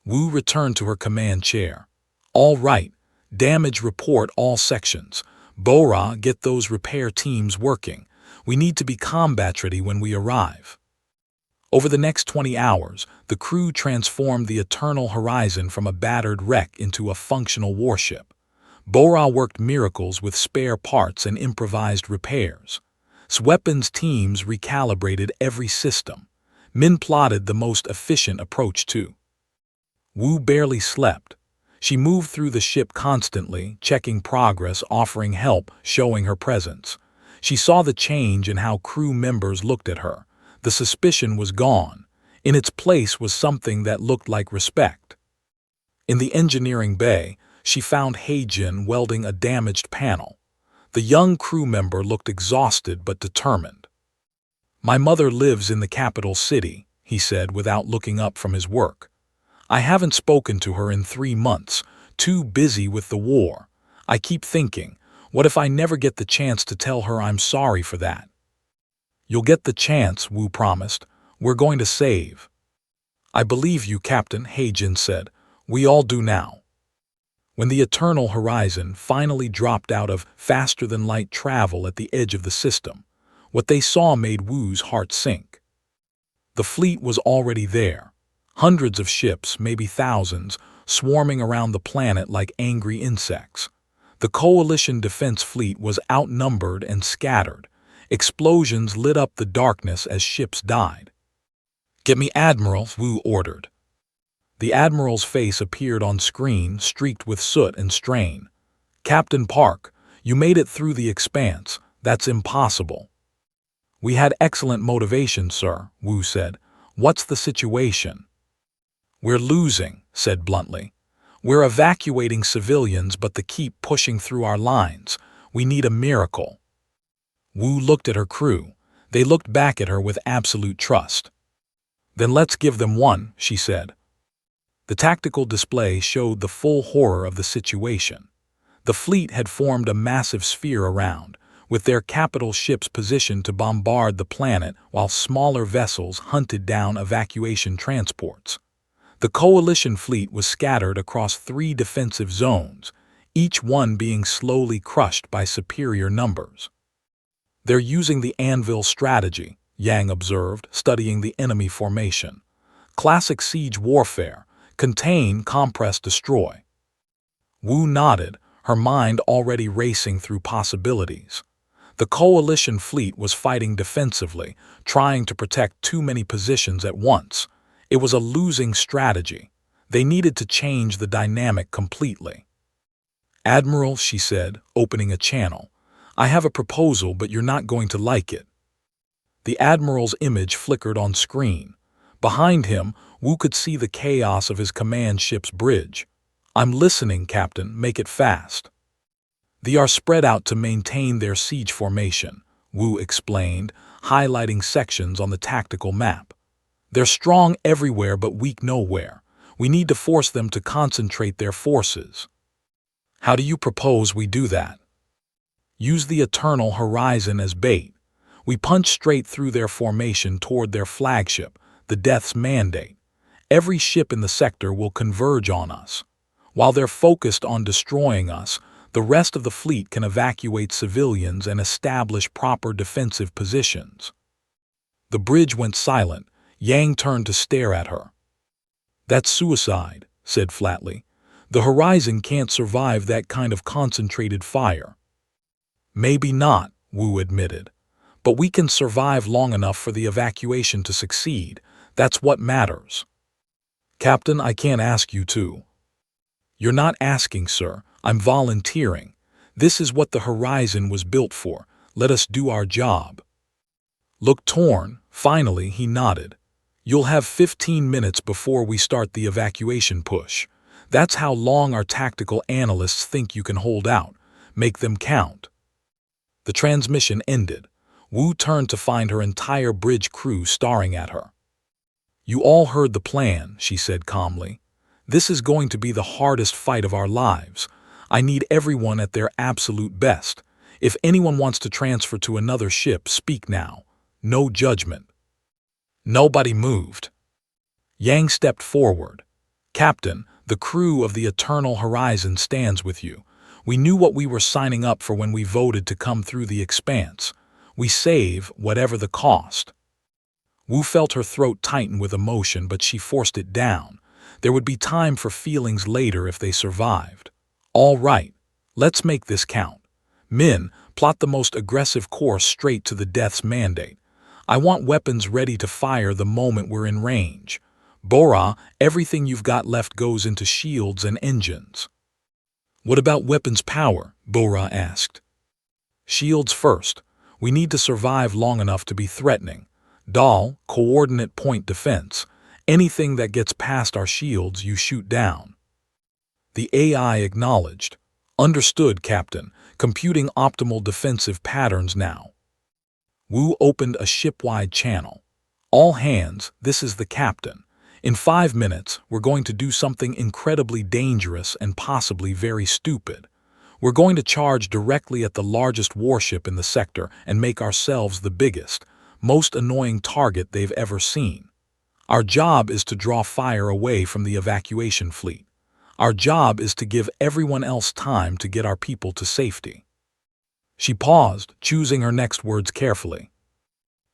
Wu returned to her command chair. "All right. Damage report all sections. Bora, get those repair teams working. We need to be combat ready when we arrive." Over the next 20 hours, the crew transformed the Eternal Horizon from a battered wreck into a functional warship. Bora worked miracles with spare parts and improvised repairs. Weapons teams recalibrated every system. Min plotted the most efficient approach too. Wu barely slept. She moved through the ship constantly, checking progress, offering help, showing her presence. She saw the change in how crew members looked at her. The suspicion was gone. In its place was something that looked like respect. In the engineering bay, she found Heijin welding a damaged panel. The young crew member looked exhausted but determined. "My mother lives in the capital city," he said without looking up from his work. "I haven't spoken to her in 3 months, too busy with the war. I keep thinking, what if I never get the chance to tell her I'm sorry for that?" "You'll get the chance," Wu promised. "We're going to save." "I believe you, Captain," Heijin said. "We all do now." When the Eternal Horizon finally dropped out of faster-than-light travel at the edge of the system, what they saw made Wu's heart sink. The fleet was already there. Hundreds of ships, maybe thousands, swarming around the planet like angry insects. The Coalition Defense Fleet was outnumbered and scattered. Explosions lit up the darkness as ships died. "Get me Admiral," Wu ordered. The Admiral's face appeared on screen, streaked with soot and strain. "Captain Park, you made it through the expanse. That's impossible." "We had excellent motivation, sir," Wu said. "What's the situation?" "We're losing," said bluntly. "We're evacuating civilians, but they keep pushing through our lines. We need a miracle." Wu looked at her crew. They looked back at her with absolute trust. "Then let's give them one," she said. The tactical display showed the full horror of the situation. The fleet had formed a massive sphere around, with their capital ships positioned to bombard the planet while smaller vessels hunted down evacuation transports. The Coalition fleet was scattered across 3 defensive zones, each one being slowly crushed by superior numbers. "They're using the anvil strategy," Yang observed, studying the enemy formation. "Classic siege warfare. Contain, compress, destroy." Wu nodded, her mind already racing through possibilities. The Coalition fleet was fighting defensively, trying to protect too many positions at once. It was a losing strategy. They needed to change the dynamic completely. "Admiral," she said, opening a channel, "I have a proposal, but you're not going to like it." The Admiral's image flickered on screen. Behind him, Wu could see the chaos of his command ship's bridge. "I'm listening, Captain. Make it fast." "They are spread out to maintain their siege formation," Wu explained, highlighting sections on the tactical map. "They're strong everywhere but weak nowhere. We need to force them to concentrate their forces. How do you propose we do that? Use the eternal horizon as bait. We punch straight through their formation toward their flagship, the Death's Mandate. Every ship in the sector will converge on us. While they're focused on destroying us, the rest of the fleet can evacuate civilians and establish proper defensive positions. The bridge went silent. Yang turned to stare at her. That's suicide, said flatly. The horizon can't survive that kind of concentrated fire. Maybe not, Wu admitted. But we can survive long enough for the evacuation to succeed. That's what matters. Captain, I can't ask you to. You're not asking, sir. I'm volunteering. This is what the horizon was built for. Let us do our job. Look torn. Finally, he nodded. You'll have 15 minutes before we start the evacuation push. That's how long our tactical analysts think you can hold out. Make them count. The transmission ended. Wu turned to find her entire bridge crew staring at her. You all heard the plan, she said calmly. This is going to be the hardest fight of our lives. I need everyone at their absolute best. If anyone wants to transfer to another ship, speak now. No judgment. Nobody moved. Yang stepped forward. Captain, the crew of the Eternal Horizon stands with you. We knew what we were signing up for when we voted to come through the expanse. We save, whatever the cost. Wu felt her throat tighten with emotion, but she forced it down. There would be time for feelings later if they survived. All right, let's make this count. Min, plot the most aggressive course straight to the Death's Mandate. I want weapons ready to fire the moment we're in range. Bora, everything you've got left goes into shields and engines. What about weapons power? Bora asked. Shields first. We need to survive long enough to be threatening. Dal, coordinate point defense. Anything that gets past our shields, you shoot down. The AI acknowledged. Understood, Captain. Computing optimal defensive patterns now. Wu opened a ship-wide channel. All hands, this is the captain. In 5 minutes, we're going to do something incredibly dangerous and possibly very stupid. We're going to charge directly at the largest warship in the sector and make ourselves the biggest, most annoying target they've ever seen. Our job is to draw fire away from the evacuation fleet. Our job is to give everyone else time to get our people to safety. She paused, choosing her next words carefully.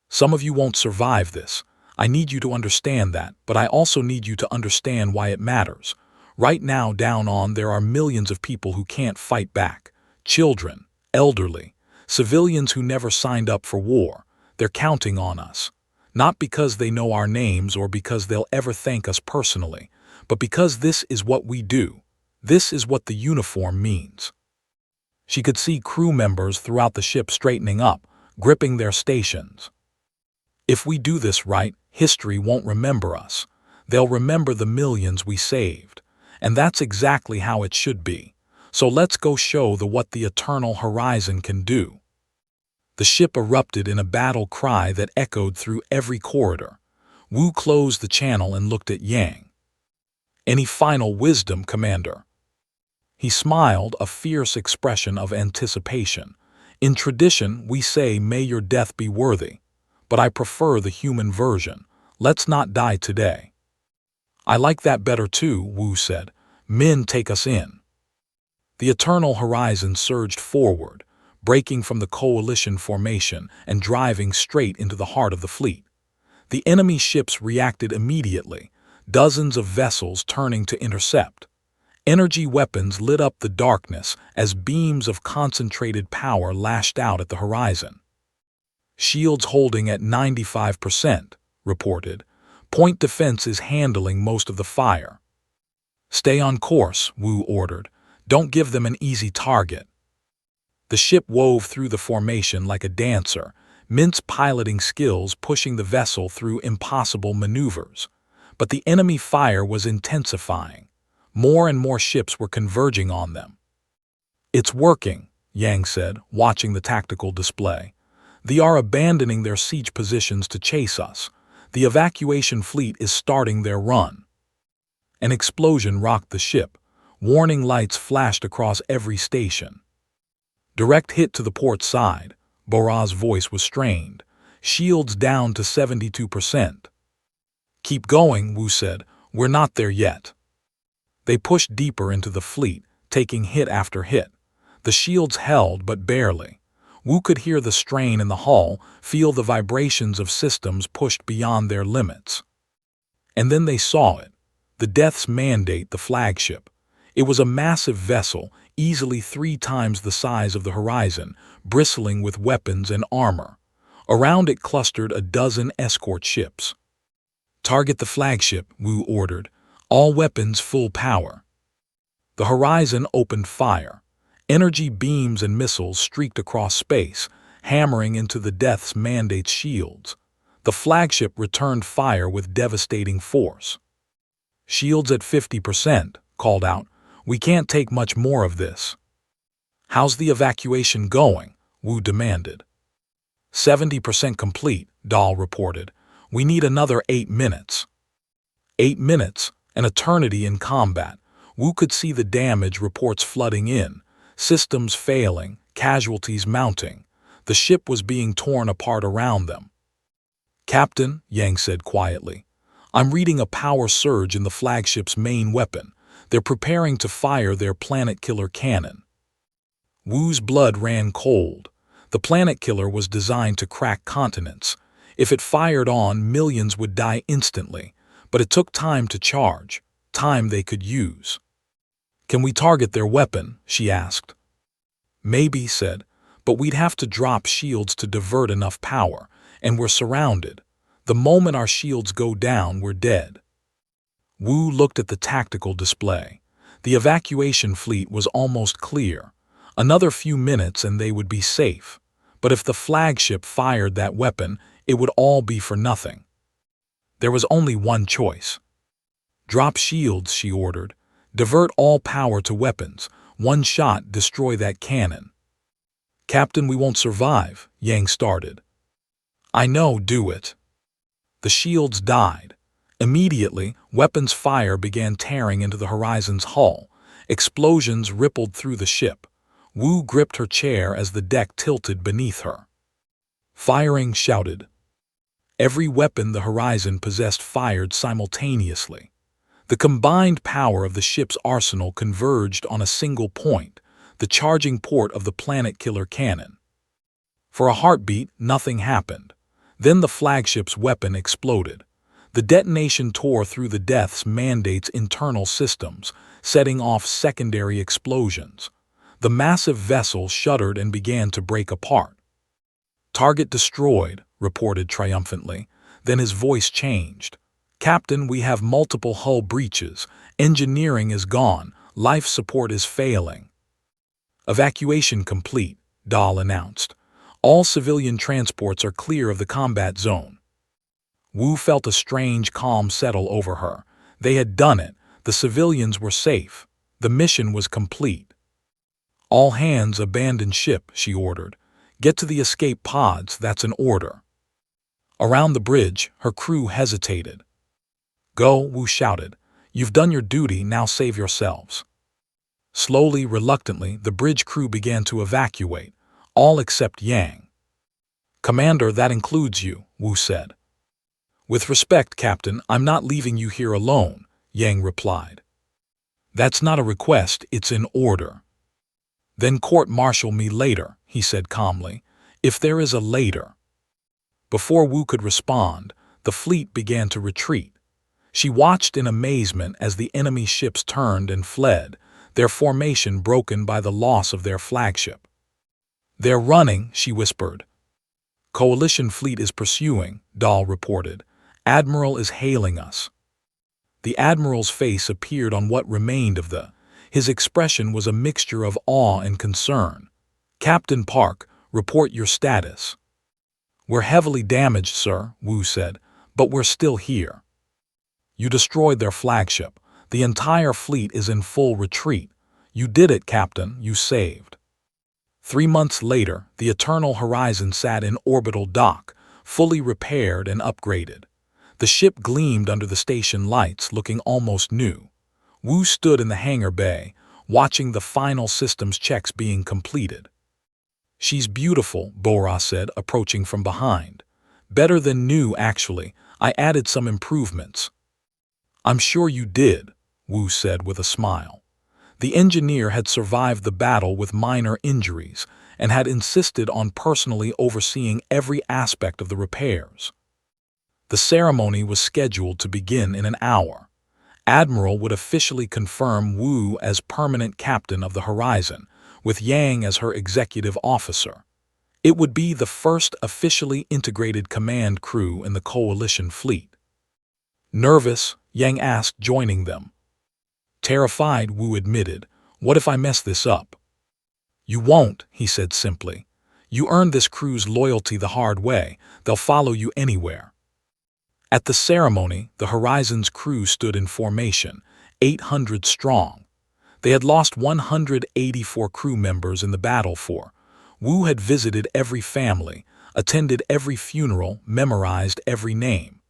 Some of you won't survive this. I need you to understand that, but I also need you to understand why it matters. Right now, down on, there are millions of people who can't fight back. Children, elderly, civilians who never signed up for war. They're counting on us. Not because they know our names or because they'll ever thank us personally, but because this is what we do. This is what the uniform means. She could see crew members throughout the ship straightening up, gripping their stations. If we do this right, history won't remember us. They'll remember the millions we saved. And that's exactly how it should be. So let's go show what the Eternal Horizon can do. The ship erupted in a battle cry that echoed through every corridor. Wu closed the channel and looked at Yang. Any final wisdom, Commander? He smiled, a fierce expression of anticipation. In tradition, we say, may your death be worthy. But I prefer the human version. Let's not die today. I like that better too, Wu said. Men, take us in. The Eternal Horizon surged forward, breaking from the coalition formation and driving straight into the heart of the fleet. The enemy ships reacted immediately, dozens of vessels turning to intercept. Energy weapons lit up the darkness as beams of concentrated power lashed out at the horizon. Shields holding at 95%, reported. Point defense is handling most of the fire. Stay on course, Wu ordered. Don't give them an easy target. The ship wove through the formation like a dancer, Mint's piloting skills pushing the vessel through impossible maneuvers. But the enemy fire was intensifying. More and more ships were converging on them. It's working, Yang said, watching the tactical display. They are abandoning their siege positions to chase us. The evacuation fleet is starting their run. An explosion rocked the ship. Warning lights flashed across every station. Direct hit to the port side. Boraz's voice was strained. Shields down to 72%. Keep going, Wu said. We're not there yet. They pushed deeper into the fleet, taking hit after hit. The shields held, but barely. Wu could hear the strain in the hull, feel the vibrations of systems pushed beyond their limits. And then they saw it. The Death's Mandate, the flagship. It was a massive vessel, easily 3 times the size of the Horizon, bristling with weapons and armor. Around it clustered a dozen escort ships. Target the flagship, Wu ordered. All weapons full power. The Horizon opened fire. Energy beams and missiles streaked across space, hammering into the Death's Mandate's shields. The flagship returned fire with devastating force. Shields at 50%, called out. We can't take much more of this. How's the evacuation going? Wu demanded. 70% complete, Dahl reported. We need another 8 minutes. 8 minutes, an eternity in combat. Wu could see the damage reports flooding in, systems failing, casualties mounting. The ship was being torn apart around them. Captain, Yang said quietly, I'm reading a power surge in the flagship's main weapon. They're preparing to fire their planet killer cannon. Wu's blood ran cold. The planet killer was designed to crack continents. If it fired on, millions would die instantly, but it took time to charge, time they could use. Can we target their weapon? She asked. Maybe, said, but we'd have to drop shields to divert enough power, and we're surrounded. The moment our shields go down, we're dead. Wu looked at the tactical display. The evacuation fleet was almost clear. Another few minutes and they would be safe. But if the flagship fired that weapon, it would all be for nothing. There was only one choice. Drop shields, she ordered. Divert all power to weapons. One shot, destroy that cannon. Captain, we won't survive, Yang started. I know, do it. The shields died. Immediately, weapons fire began tearing into the Horizon's hull. Explosions rippled through the ship. Wu gripped her chair as the deck tilted beneath her. Firing, shouted. Every weapon the Horizon possessed fired simultaneously. The combined power of the ship's arsenal converged on a single point, the charging port of the planet killer cannon. For a heartbeat, nothing happened. Then the flagship's weapon exploded. The detonation tore through the Death's Mandate's internal systems, setting off secondary explosions. The massive vessel shuddered and began to break apart. Target destroyed, reported triumphantly. Then his voice changed. Captain, we have multiple hull breaches. Engineering is gone. Life support is failing. Evacuation complete, Dahl announced. All civilian transports are clear of the combat zone. Wu felt a strange calm settle over her. They had done it. The civilians were safe. The mission was complete. All hands abandon ship, she ordered. Get to the escape pods, that's an order. Around the bridge, her crew hesitated. Go, Wu shouted. You've done your duty, now save yourselves. Slowly, reluctantly, the bridge crew began to evacuate, all except Yang. Commander, that includes you, Wu said. With respect, Captain, I'm not leaving you here alone, Yang replied. That's not a request, it's an order. Then court-martial me later, he said calmly, if there is a later. Before Wu could respond, the fleet began to retreat. She watched in amazement as the enemy ships turned and fled, their formation broken by the loss of their flagship. They're running, she whispered. Coalition fleet is pursuing, Dahl reported. Admiral is hailing us. The Admiral's face appeared on what remained of the. His expression was a mixture of awe and concern. Captain Park, report your status. We're heavily damaged, sir, Wu said, but we're still here. You destroyed their flagship. The entire fleet is in full retreat. You did it, Captain, you saved. 3 months later, the Eternal Horizon sat in orbital dock, fully repaired and upgraded. The ship gleamed under the station lights, looking almost new. Wu stood in the hangar bay, watching the final systems checks being completed. "She's beautiful," Bora said, approaching from behind. "Better than new, actually. I added some improvements." "I'm sure you did," Wu said with a smile. The engineer had survived the battle with minor injuries and had insisted on personally overseeing every aspect of the repairs. The ceremony was scheduled to begin in an hour. Admiral would officially confirm Wu as permanent captain of the Horizon, with Yang as her executive officer. It would be the first officially integrated command crew in the Coalition fleet. "Nervous?" Yang asked, joining them. "Terrified," Wu admitted. "What if I mess this up?" "You won't," he said simply. "You earned this crew's loyalty the hard way. They'll follow you anywhere." At the ceremony, the Horizon's crew stood in formation, 800 strong. They had lost 184 crew members in the battle for. Wu had visited every family, attended every funeral, memorized every name.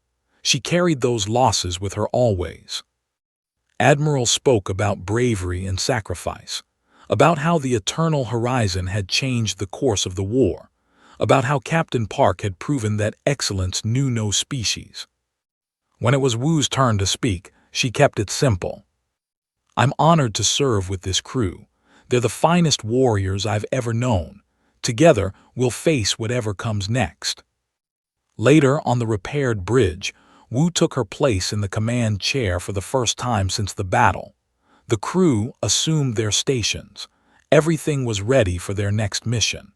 She carried those losses with her always. Admiral spoke about bravery and sacrifice, about how the Eternal Horizon had changed the course of the war, about how Captain Park had proven that excellence knew no species. When it was Wu's turn to speak, she kept it simple. "I'm honored to serve with this crew. They're the finest warriors I've ever known. Together, we'll face whatever comes next." Later, on the repaired bridge, Wu took her place in the command chair for the first time since the battle. The crew assumed their stations. Everything was ready for their next mission.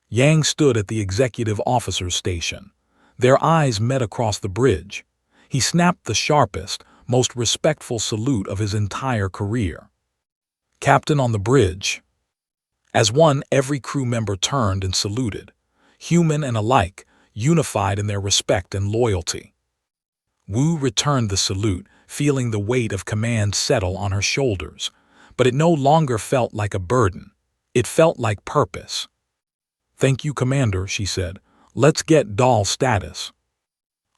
Yang stood at the executive officer's station. Their eyes met across the bridge. He snapped the sharpest, most respectful salute of his entire career. "Captain on the bridge." As one, every crew member turned and saluted, human and alike, unified in their respect and loyalty. Wu returned the salute, feeling the weight of command settle on her shoulders, but it no longer felt like a burden. It felt like purpose. "Thank you, Commander," she said. "Let's get doll status."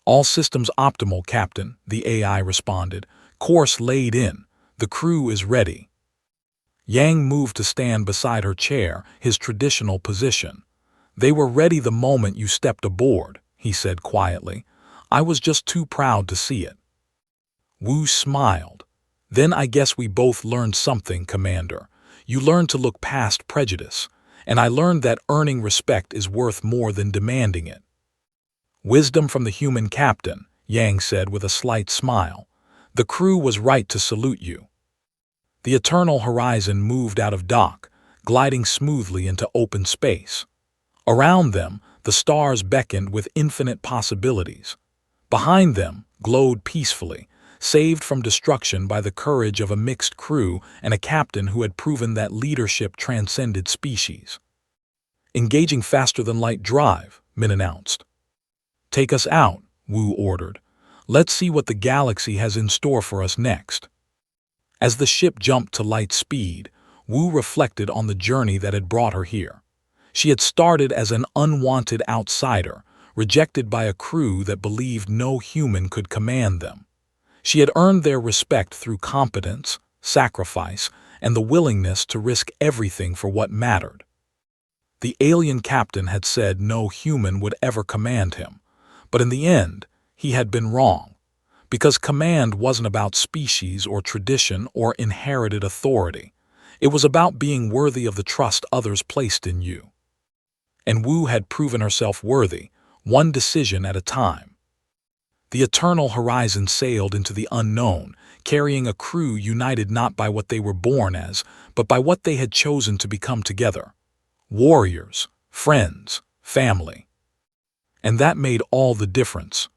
"All systems optimal, Captain," the AI responded. "Course laid in. The crew is ready." Yang moved to stand beside her chair, his traditional position. "They were ready the moment you stepped aboard," he said quietly. "I was just too proud to see it." Wu smiled. "Then I guess we both learned something, Commander. You learned to look past prejudice, and I learned that earning respect is worth more than demanding it." "Wisdom from the human captain," Yang said with a slight smile. "The crew was right to salute you." The Eternal Horizon moved out of dock, gliding smoothly into open space. Around them, the stars beckoned with infinite possibilities. Behind them, glowed peacefully, saved from destruction by the courage of a mixed crew and a captain who had proven that leadership transcended species. "Engaging faster-than-light drive," Min announced. "Take us out," Wu ordered. "Let's see what the galaxy has in store for us next." As the ship jumped to light speed, Wu reflected on the journey that had brought her here. She had started as an unwanted outsider, rejected by a crew that believed no human could command them. She had earned their respect through competence, sacrifice, and the willingness to risk everything for what mattered. The alien captain had said no human would ever command him, but in the end, he had been wrong, because command wasn't about species or tradition or inherited authority. It was about being worthy of the trust others placed in you. And Wu had proven herself worthy, one decision at a time. The Eternal Horizon sailed into the unknown, carrying a crew united not by what they were born as, but by what they had chosen to become together. Warriors, friends, family. And that made all the difference.